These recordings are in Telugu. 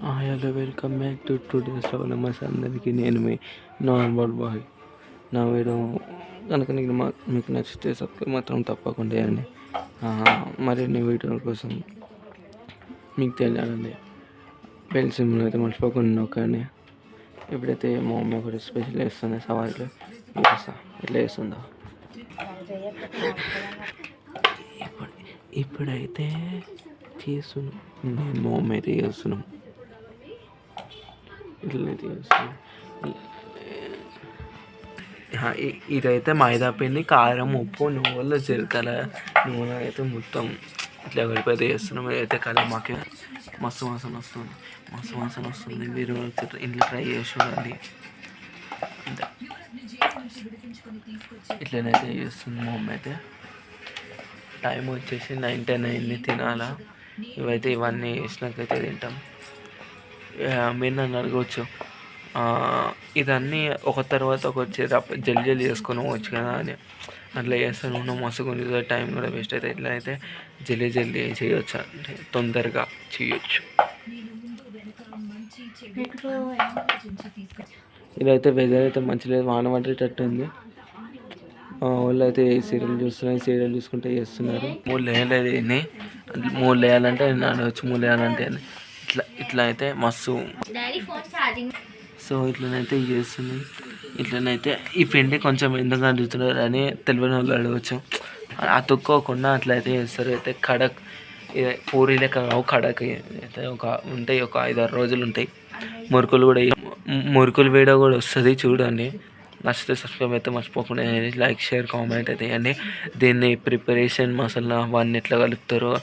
Hello welcome back to today's నమస్తే అందరికీ. నేను మీ నార్మల్ బాయ్. నా వీడియో కనుక మీకు నచ్చితే సబ్స్క్రైబ్ మాత్రం తప్పకుండా చేయండి. మరిన్ని వీడియోల కోసం మీకు తెలియాలండి బెల్ సింబల్ అయితే మర్చిపోకుండా నొక్కండి. ఎప్పుడైతే మా మమ్మీ ఒకటి స్పెషల్ వేస్తుంది సవారీలో ఎట్లా వేస్తుందో ఇప్పుడైతే చేస్తున్నాం. నేను మా మమ్మీ అయితే చేస్తున్నాం. ఇట్లయితే చేస్తున్నాం. ఇదైతే మైదా పిండి, కారం, ఉప్పు, నువ్వులు, జీలకర్ర, నూనె అయితే మొత్తం ఇట్లా కలిపి చేస్తున్నాం. ఇదైతే మాకు మస్తు వాసన వస్తుంది. మీరు ఇంట్లో ట్రై చేసి చూడండి. అంతే ఇట్లనైతే చేస్తుంది మా మమ్మీ అయితే. టైం వచ్చేసి 9-10 అయింది, తినాలా. ఇవన్నీ వేసినాకైతే తింటాం. మీరు నన్ను అడగవచ్చు ఇదన్నీ ఒక తర్వాత ఒక వచ్చేది జల్దీ చేసుకొని పోవచ్చు కదా అని. అట్లా చేస్తాను ఉన్న మస్తుగుంది, టైం కూడా వేస్ట్ అవుతుంది. ఇట్లా అయితే జల్దీ చేయొచ్చు, అంటే తొందరగా చేయొచ్చు. ఇదైతే వెదర్ అయితే మంచి లేదు, వాన పడేటట్టు ఉంది. వాళ్ళు అయితే సీరియల్ చూసుకుంటే చేస్తున్నారు. 3 లేయలేదు ఇన్ని 3 లేయాలంటే నడవచ్చు, 3 లేయాలంటే ఇట్లా అయితే మస్తు. సో ఇట్లనైతే చేస్తున్నాం. ఇట్లనైతే ఈ పిండి కొంచెం ఎందుకు అడుగుతున్నారు అని తెలియని వాళ్ళు అడగవచ్చు. అతుక్కోకుండా అట్లయితే చేస్తారు. అయితే కడక్ పూరీ లెక్క కావు, కడక్ అయితే ఉంటాయి. ఒక 5-6 రోజులు ఉంటాయి. మురుకులు వీడియో కూడా వస్తుంది, చూడండి. నచ్చితే సబ్స్క్రైబ్ అయితే మర్చిపోకుండా లైక్, షేర్, కామెంట్ అయితే చేయండి. దీన్ని ప్రిపరేషన్ మసాలా అవన్నీ ఎట్లా కలుపుతారో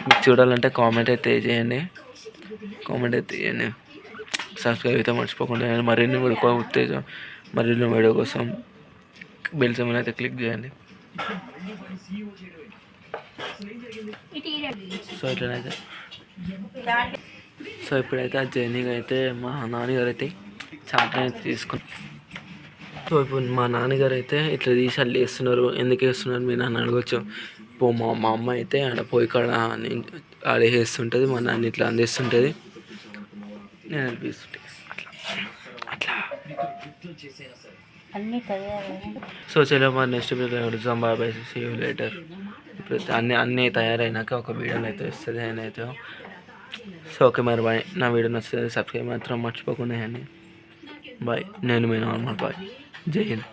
మీకు చూడాలంటే కామెంట్ అయితే చేయండి. సబ్స్క్రైబ్ అయితే మర్చిపోకుండా మరిన్ని వీడియో కోసం బెల్ సింబల్ అయితే క్లిక్ చేయండి. సో ఇప్పుడైతే ఆ జర్నీకి అయితే మా నాన్నగారు అయితే చాట్ అయితే తీసుకుని. సో ఇప్పుడు మా నాన్నగారు అయితే ఇట్లా తీసి అల్లు వేస్తున్నారు. ఎందుకు వేస్తున్నారు మీరు నన్ను అడగచ్చు. మా అమ్మ అయితే ఆడ పోయి కాడ ఆడేస్తుంటుంది, మా నాన్న ఇట్లా అందిస్తుంటుంది, నేను అనిపిస్తుంటే అట్లా. సో చలో మరి నెక్స్ట్ వీడియో కలుద్దాం. Bye, see you later. ఇప్పుడు అన్నీ తయారైనాక ఒక వీడియోలో అయితే వస్తుంది అని అయితే. సో ఓకే మరి బాయ్. నా వీడియో నచ్చితే సబ్స్క్రైబ్ మాత్రం మర్చిపోకుండా అండి. బాయ్, నేను మీ నార్మల్ బాయ్. జై హింద్.